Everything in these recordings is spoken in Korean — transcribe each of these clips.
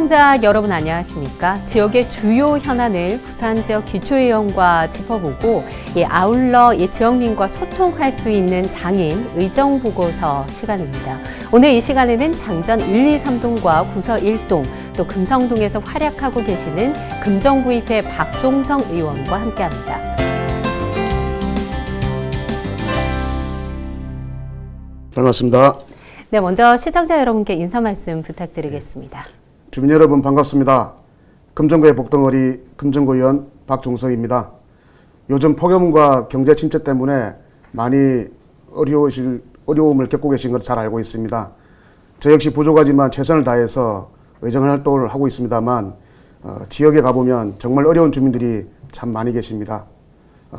시청자 여러분 안녕하십니까? 지역의 주요 현안을 부산 지역 기초의원과 짚어보고 아울러 지역민과 소통할 수 있는 장인 의정보고서 시간입니다. 오늘 이 시간에는 장전 1, 2, 3동과 구서 1동 또 금성동에서 활약하고 계시는 금정구의회 박종성 의원과 함께합니다. 반갑습니다. 네, 먼저 시청자 여러분께 인사 말씀 부탁드리겠습니다. 주민 여러분 반갑습니다. 금정구의 복덩어리 금정구 의원 박종성입니다. 요즘 폭염과 경제 침체 때문에 많이 어려움을 겪고 계신 걸 잘 알고 있습니다. 저 역시 부족하지만 최선을 다해서 의정 활동을 하고 있습니다만 지역에 가보면 정말 어려운 주민들이 참 많이 계십니다.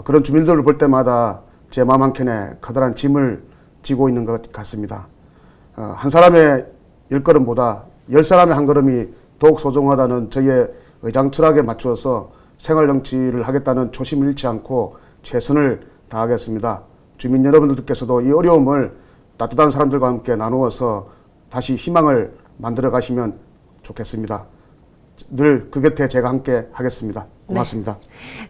그런 주민들을 볼 때마다 제 마음 한켠에 커다란 짐을 지고 있는 것 같습니다. 한 사람의 10걸음보다 10사람의 한 걸음이 더욱 소중하다는 저희의 의장 철학에 맞추어서 생활정치를 하겠다는 초심을 잃지 않고 최선을 다하겠습니다. 주민 여러분들께서도 이 어려움을 따뜻한 사람들과 함께 나누어서 다시 희망을 만들어 가시면 좋겠습니다. 늘 그 곁에 제가 함께 하겠습니다. 고맙습니다.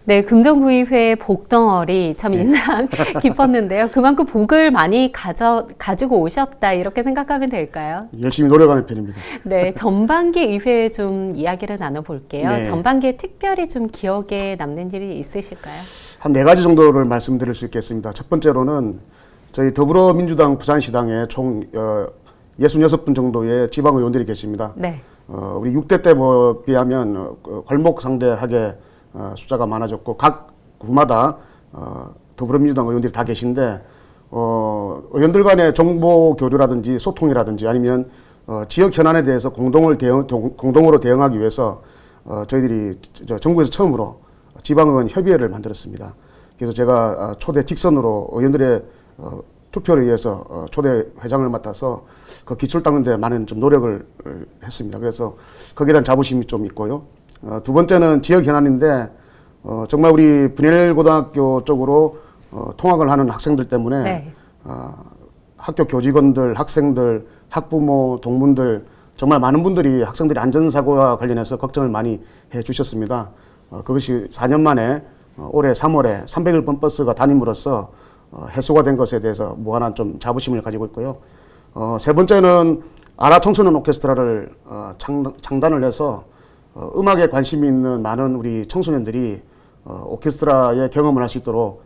네, 금정구의회 복덩어리 참 인상 깊었는데요. 그만큼 복을 많이 가지고 오셨다 이렇게 생각하면 될까요? 열심히 노력하는 편입니다. 네, 전반기 의회 좀 이야기를 나눠볼게요. 네. 전반기에 특별히 좀 기억에 남는 일이 있으실까요? 한 4가지 정도를 말씀드릴 수 있겠습니다. 첫 번째로는 저희 더불어민주당 부산시당에 총 66분 정도의 지방의원들이 계십니다. 네. 우리 6대 때 비하면 괄목 상대하게 숫자가 많아졌고 각 구마다 더불어민주당 의원들이 다 계신데 의원들 간의 정보 교류라든지 소통이라든지 아니면 지역 현안에 대해서 공동으로 대응하기 위해서 저희들이 정부에서 처음으로 지방의원 협의회를 만들었습니다. 그래서 제가 초대 직선으로 의원들의 투표를 위해서 초대 회장을 맡아서 그 기초를 닦는 데 많은 좀 노력을 했습니다. 그래서 거기에 대한 자부심이 좀 있고요. 두 번째는 지역 현안인데 정말 우리 분열고등학교 쪽으로 통학을 하는 학생들 때문에 네. 학교 교직원들, 학생들, 학부모, 동문들 정말 많은 분들이 학생들의 안전사고와 관련해서 걱정을 많이 해 주셨습니다. 그것이 4년 만에 올해 3월에 300일 버스가 담임으로써 해소가 된 것에 대해서 무한한 좀 자부심을 가지고 있고요. 세 번째는 아라 청소년 오케스트라를 창단을 해서 음악에 관심이 있는 많은 우리 청소년들이 오케스트라의 경험을 할 수 있도록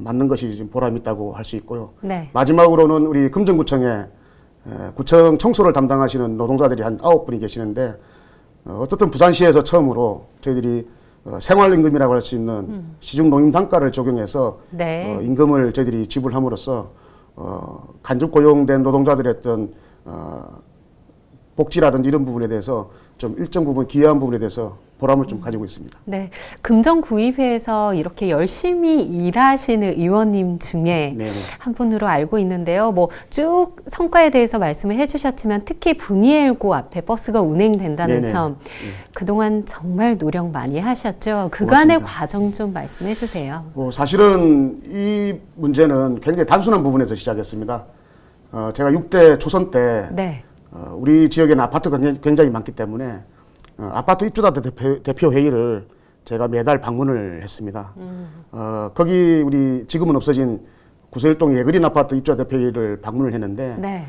만든 것이 지금 보람이 있다고 할 수 있고요. 네. 마지막으로는 우리 금정구청에 구청 청소를 담당하시는 노동자들이 한 9분이 계시는데 어떻든 부산시에서 처음으로 저희들이 생활임금이라고 할 수 있는 시중농임 단가를 적용해서 네. 임금을 저희들이 지불함으로써 간접 고용된 노동자들의 어떤 복지라든지 이런 부분에 대해서 좀 일정 부분 기여한 부분에 대해서 보람을 좀 가지고 있습니다. 네, 금정구의회에서 이렇게 열심히 일하시는 의원님 중에 네네. 한 분으로 알고 있는데요. 뭐 쭉 성과에 대해서 말씀을 해주셨지만 특히 분이엘고 앞에 버스가 운행된다는 네네. 점 그동안 정말 노력 많이 하셨죠. 그간의 고맙습니다. 과정 좀 말씀해 주세요. 사실은 이 문제는 굉장히 단순한 부분에서 시작했습니다. 제가 6대 초선 때 네. 우리 지역에는 아파트가 굉장히 많기 때문에 아파트 입주자 대표 회의를 제가 매달 방문을 했습니다. 거기 우리 지금은 없어진 구서일동 예그린 아파트 입주자 대표 회의를 방문을 했는데 네.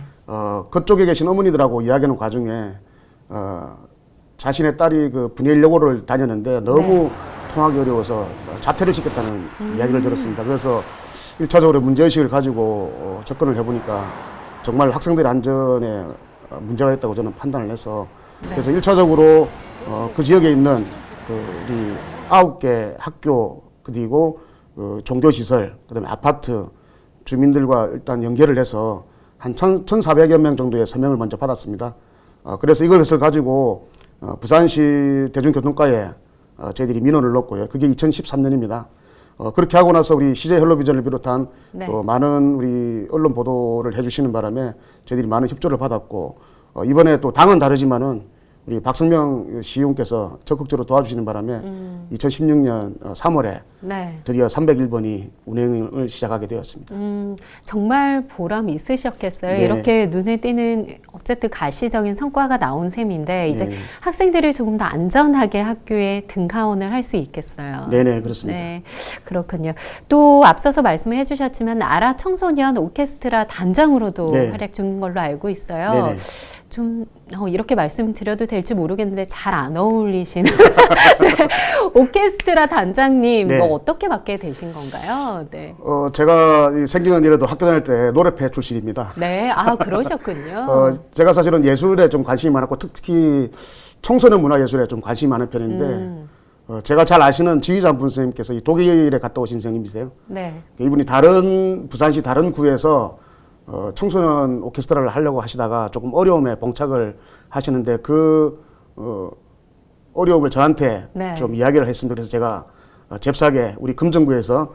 그쪽에 계신 어머니들하고 이야기하는 과정에 자신의 딸이 그 분해일여고를 다녔는데 너무 통하기 어려워서 자퇴를 시켰다는 이야기를 들었습니다. 그래서 1차적으로 문제의식을 가지고 접근을 해보니까 정말 학생들의 안전에 문제가 있다고 저는 판단을 해서 그래서 1차적으로 그 지역에 있는 우리 9개 학교 그리고 종교시설 그다음에 아파트 주민들과 일단 연계를 해서 한 1,400여 명 정도의 서명을 먼저 받았습니다. 그래서 이것을 가지고 부산시 대중교통과에 저희들이 민원을 넣었고요. 그게 2013년입니다. 그렇게 하고 나서 우리 CJ 헬로비전을 비롯한 네. 또 많은 우리 언론 보도를 해주시는 바람에 저희들이 많은 협조를 받았고 이번에 또 당은 다르지만은 우리 박성명 시의원께서 적극적으로 도와주시는 바람에 2016년 3월에 네. 드디어 301번이 운행을 시작하게 되었습니다. 정말 보람 있으셨겠어요. 네. 이렇게 눈에 띄는 어쨌든 가시적인 성과가 나온 셈인데 이제 네. 학생들이 조금 더 안전하게 학교에 등하원을 할 수 있겠어요. 네네, 그렇습니다. 네, 그렇군요. 또 앞서서 말씀을 해주셨지만 아라 청소년 오케스트라 단장으로도 네. 활약 중인 걸로 알고 있어요. 네네. 좀 이렇게 말씀드려도 될지 모르겠는데 잘 안 어울리시는 네. 오케스트라 단장님 네. 뭐 어떻게 맡게 되신 건가요? 네. 제가 이 생경은 이래도 학교 다닐 때 노래패 출신입니다. 네, 아 그러셨군요. 제가 사실은 예술에 좀 관심이 많았고 특히 청소년 문화 예술에 좀 관심이 많은 편인데 제가 잘 아시는 지휘자분 선생님께서 이 독일에 갔다 오신 선생님이세요. 네. 이분이 부산시 다른 구에서 청소년 오케스트라를 하려고 하시다가 조금 어려움에 봉착을 하시는데 어려움을 저한테 네. 좀 이야기를 했습니다. 그래서 제가 잽싸게 우리 금정구에서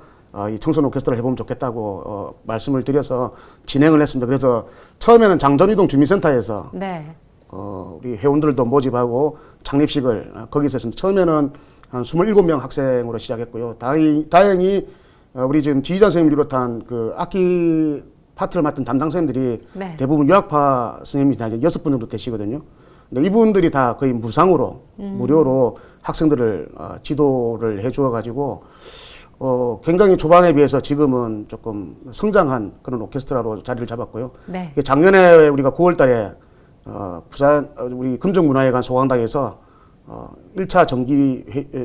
이 청소년 오케스트라를 해보면 좋겠다고 말씀을 드려서 진행을 했습니다. 그래서 처음에는 장전이동 주민센터에서 네. 우리 회원들도 모집하고 창립식을 거기서 했습니다. 처음에는 한 27명 학생으로 시작했고요. 다행히 우리 지금 지휘자 선생님 비롯한 그 악기 파트를 맡은 담당 선생님들이 네. 대부분 대부분 유학파 선생님이 한 6분 정도 되시거든요. 근데 이분들이 다 거의 무상으로, 무료로 학생들을 지도를 해 주어 가지고 굉장히 초반에 비해서 지금은 조금 성장한 그런 오케스트라로 자리를 잡았고요. 네. 작년에 우리가 9월 달에 부산 우리 금정문화회관 소강당에서 1차 정기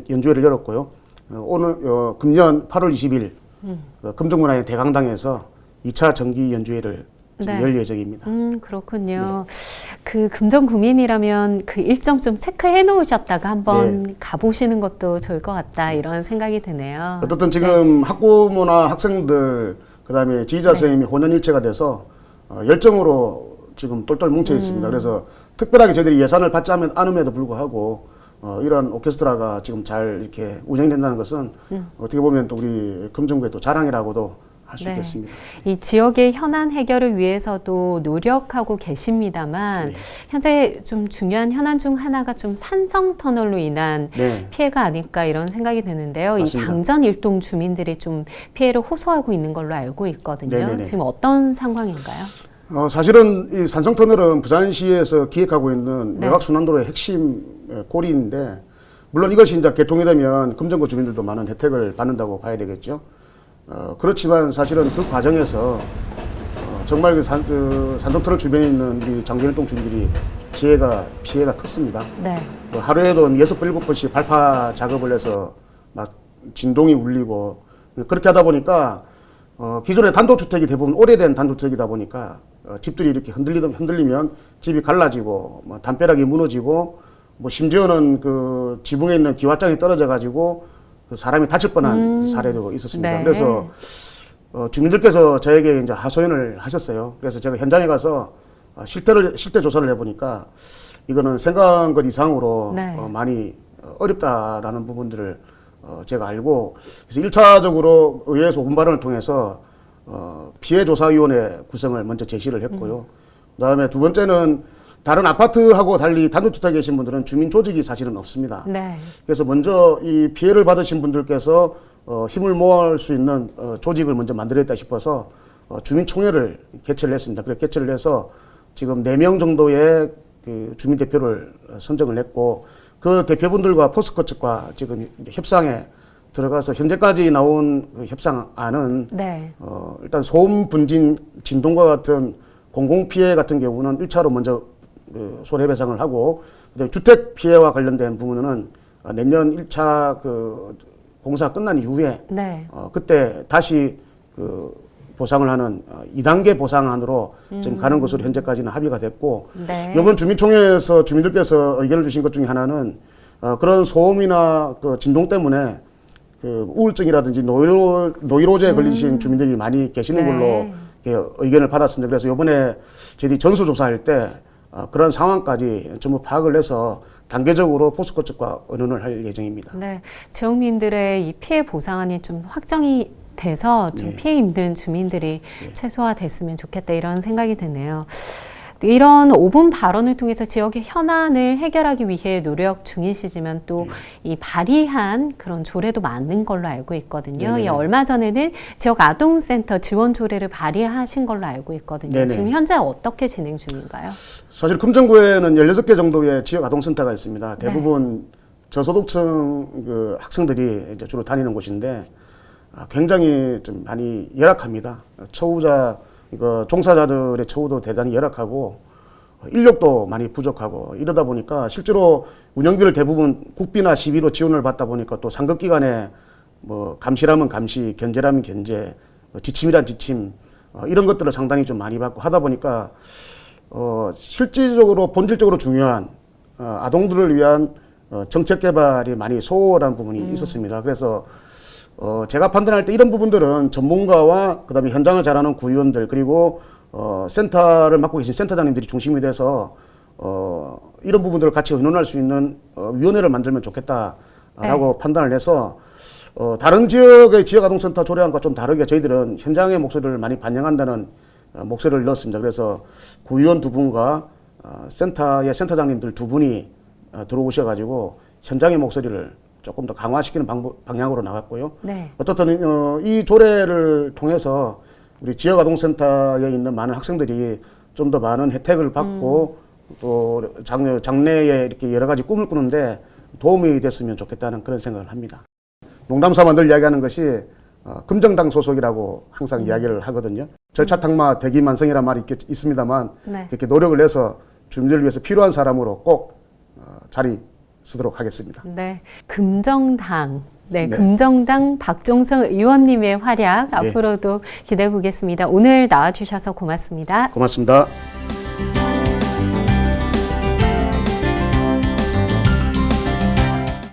연주회를 열었고요. 오늘 금년 8월 20일 금정문화회관 대강당에서 2차 정기 연주회를 지금 네. 열 예정입니다. 그렇군요. 그 금정구민이라면 그 일정 좀 체크해 놓으셨다가 한번 가보시는 것도 좋을 것 같다 이런 생각이 드네요. 어떻든 지금 학부모나 학생들 그다음에 지휘자 선생님이 혼연일체가 돼서 열정으로 지금 똘똘 뭉쳐 있습니다. 그래서 특별하게 저희들이 예산을 받지 않음에도 불구하고 이런 오케스트라가 지금 잘 이렇게 운영된다는 것은 어떻게 보면 또 우리 금정구의 또 자랑이라고도 할 수 네. 있겠습니다. 이 지역의 현안 해결을 위해서도 노력하고 계십니다만 네. 현재 좀 중요한 현안 중 하나가 좀 산성 터널로 인한 네. 피해가 아닐까 이런 생각이 드는데요. 맞습니다. 이 장전 일동 주민들이 좀 피해를 호소하고 있는 걸로 알고 있거든요. 네네네. 지금 어떤 상황인가요? 사실은 이 산성터널은 부산시에서 기획하고 있는 네. 외곽순환도로의 핵심 고리인데 물론 이것이 이제 개통이 되면 금정구 주민들도 많은 혜택을 받는다고 봐야 되겠죠. 그렇지만 사실은 그 과정에서 정말 그 산성터널 주변에 있는 우리 장전일동 주민들이 피해가 컸습니다. 네. 하루에도 6, 7번씩 발파 작업을 해서 막 진동이 울리고 그렇게 하다 보니까 기존의 단독주택이 대부분 오래된 단독주택이다 보니까 집들이 이렇게 흔들리면 집이 갈라지고 뭐 담벼락이 무너지고 뭐 심지어는 그 지붕에 있는 기와장이 떨어져 가지고 그 사람이 다칠 뻔한 사례도 있었습니다. 네. 그래서 주민들께서 저에게 이제 하소연을 하셨어요. 그래서 제가 현장에 가서 실태 조사를 해보니까 이거는 생각한 것 이상으로 네. 많이 어렵다라는 부분들을 제가 알고 그래서 1차적으로 의회에서 오분 발언을 통해서 피해조사위원회 구성을 먼저 제시를 했고요. 그다음에 두 번째는 다른 아파트하고 달리 단독주택에 계신 분들은 주민 조직이 사실은 없습니다. 네. 그래서 먼저 이 피해를 받으신 분들께서 힘을 모을 수 있는 조직을 먼저 만들어야겠다 싶어서 주민총회를 개최를 했습니다. 그래서 개최를 해서 지금 4명 정도의 그 주민 대표를 선정을 했고 그 대표분들과 포스코 측과 지금 이제 협상에 들어가서 현재까지 나온 그 협상안은 네. 일단 소음 분진 진동과 같은 공공 피해 같은 경우는 1차로 먼저 그 손해배상을 하고 그다음에 주택 피해와 관련된 부분은 내년 1차 그 공사 끝난 이후에 네. 그때 다시 그 보상을 하는 2단계 보상안으로 지금 가는 것으로 현재까지는 합의가 됐고 네. 이번 주민총회에서 주민들께서 의견을 주신 것 중에 하나는 그런 소음이나 그 진동 때문에 그 우울증이라든지 노이로제에 걸리신 주민들이 많이 계시는 네. 걸로 이렇게 의견을 받았습니다. 그래서 이번에 저희들이 전수조사할 때 그런 상황까지 전부 파악을 해서 단계적으로 포스코 측과 의논을 할 예정입니다. 네. 지역민들의 이 피해 보상안이 좀 확정이 돼서 좀 네. 피해 입는 주민들이 최소화됐으면 좋겠다 이런 생각이 드네요. 이런 5분 발언을 통해서 지역의 현안을 해결하기 위해 노력 중이시지만 또 이 발의한 그런 조례도 많은 걸로 알고 있거든요. 네네네. 예, 얼마 전에는 지역 아동센터 지원 조례를 발의하신 걸로 알고 있거든요. 네네. 지금 현재 어떻게 진행 중인가요? 사실 금정구에는 16개 정도의 지역 아동센터가 있습니다. 대부분 저소득층 그 학생들이 이제 주로 다니는 곳인데 굉장히 좀 많이 열악합니다. 처우자, 이거 종사자들의 처우도 대단히 열악하고 인력도 많이 부족하고 이러다 보니까 실제로 운영비를 대부분 국비나 시비로 지원을 받다 보니까 또 상급 기관에 뭐 감시라면 감시, 견제라면 견제, 지침이란 지침 이런 것들을 상당히 좀 많이 받고 하다 보니까 실질적으로 본질적으로 중요한 아동들을 위한 정책 개발이 많이 소홀한 부분이 있었습니다. 그래서 제가 판단할 때 이런 부분들은 전문가와 그다음에 현장을 잘 아는 구의원들 그리고 센터를 맡고 계신 센터장님들이 중심이 돼서 이런 부분들을 같이 의논할 수 있는 위원회를 만들면 좋겠다라고 판단을 해서 다른 지역의 지역 아동센터 조례안과 좀 다르게 저희들은 현장의 목소리를 많이 반영한다는 목소리를 넣었습니다. 그래서 구의원 2분과 센터의 센터장님들 2분이 들어오셔가지고 현장의 목소리를 조금 더 강화시키는 방향으로 나갔고요. 네. 어떻든 이 조례를 통해서 우리 지역 아동센터에 있는 많은 학생들이 좀 더 많은 혜택을 받고 또 장래에 이렇게 여러 가지 꿈을 꾸는데 도움이 됐으면 좋겠다는 그런 생각을 합니다. 농담삼아 늘 이야기하는 것이 금정당 소속이라고 항상 이야기를 하거든요. 절차탕마 대기만성이라는 말이 있습니다만 네. 이렇게 노력을 해서 주민들을 위해서 필요한 사람으로 꼭 자리 쓰도록 하겠습니다. 네, 금정당. 네, 네. 금정당 박종성 의원님의 활약 네. 앞으로도 기대해 보겠습니다. 오늘 나와주셔서 고맙습니다. 고맙습니다.